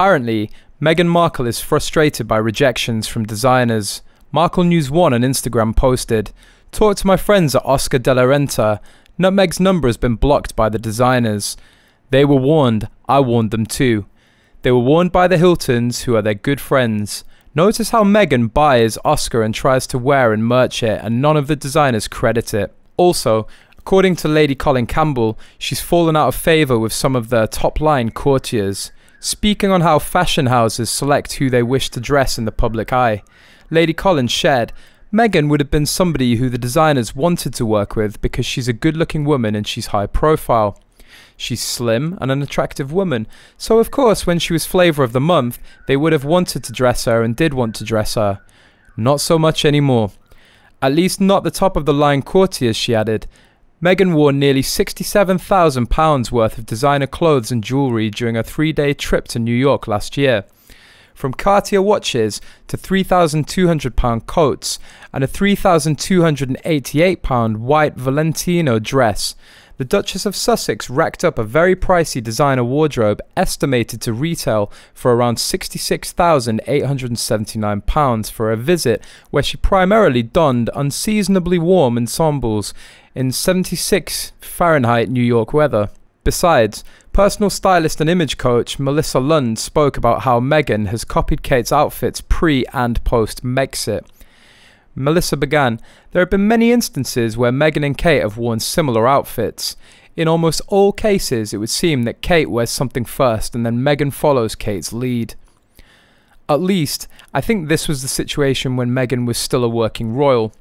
Apparently, Meghan Markle is frustrated by rejections from designers. Markle News 1 on Instagram posted, "Talk to my friends at Oscar Dela Renta. NUTMEG'S number has been blocked by the designers. They were warned, I warned them too. They were warned by the Hiltons, who are their good friends. Notice how Meghan buys Oscar and tries to wear and merch it, and none of the designers credit it. Also, according to Lady Colin Campbell, she's fallen out of favour with some of their top-line courtiers. Speaking on how fashion houses select who they wish to dress in the public eye, Lady Colin shared, Meghan would have been somebody who the designers wanted to work with because she's a good-looking woman and she's high profile. She's slim and an attractive woman, so of course when she was flavour of the month, they would have wanted to dress her and did want to dress her. Not so much anymore. At least not the top-of-the-line courtiers," she added. Meghan wore nearly £67,000 worth of designer clothes and jewellery during a 3-day trip to New York last year. From Cartier watches to £3,200 coats and a £3,288 white Valentino dress, the Duchess of Sussex racked up a very pricey designer wardrobe estimated to retail for around £66,879 for a visit where she primarily donned unseasonably warm ensembles in 76 Fahrenheit New York weather. Besides, personal stylist and image coach Melissa Lund spoke about how Meghan has copied Kate's outfits pre and post Megxit. Melissa began, "There have been many instances where Meghan and Kate have worn similar outfits. In almost all cases, it would seem that Kate wears something first and then Meghan follows Kate's lead. At least, I think this was the situation when Meghan was still a working royal.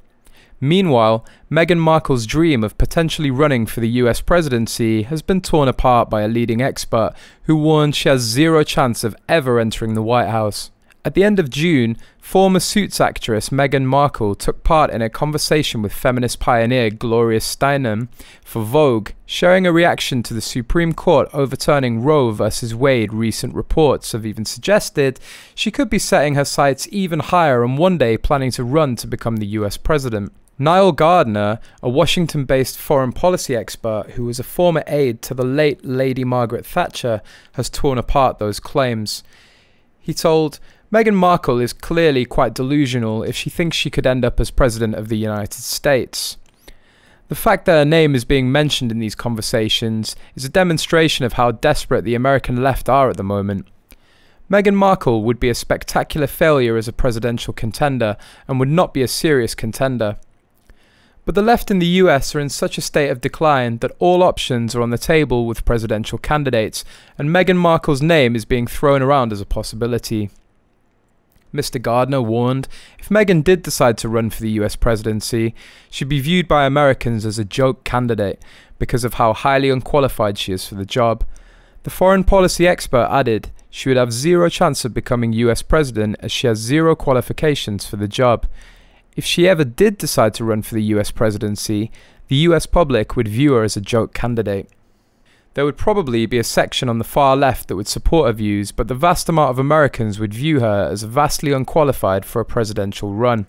Meanwhile, Meghan Markle's dream of potentially running for the US presidency has been torn apart by a leading expert who warned she has zero chance of ever entering the White House. At the end of June, former Suits actress Meghan Markle took part in a conversation with feminist pioneer Gloria Steinem for Vogue, sharing a reaction to the Supreme Court overturning Roe v. Wade. Recent reports have even suggested she could be setting her sights even higher and one day planning to run to become the US president. Niall Gardner, a Washington-based foreign policy expert who was a former aide to the late Lady Margaret Thatcher, has torn apart those claims. He told, "Meghan Markle is clearly quite delusional if she thinks she could end up as President of the United States. The fact that her name is being mentioned in these conversations is a demonstration of how desperate the American left are at the moment. Meghan Markle would be a spectacular failure as a presidential contender and would not be a serious contender. But the left in the US are in such a state of decline that all options are on the table with presidential candidates, and Meghan Markle's name is being thrown around as a possibility." Mr. Gardner warned, if Meghan did decide to run for the US presidency, she'd be viewed by Americans as a joke candidate because of how highly unqualified she is for the job. The foreign policy expert added she would have zero chance of becoming US president as she has zero qualifications for the job. If she ever did decide to run for the US presidency, the US public would view her as a joke candidate. There would probably be a section on the far left that would support her views, but the vast amount of Americans would view her as vastly unqualified for a presidential run.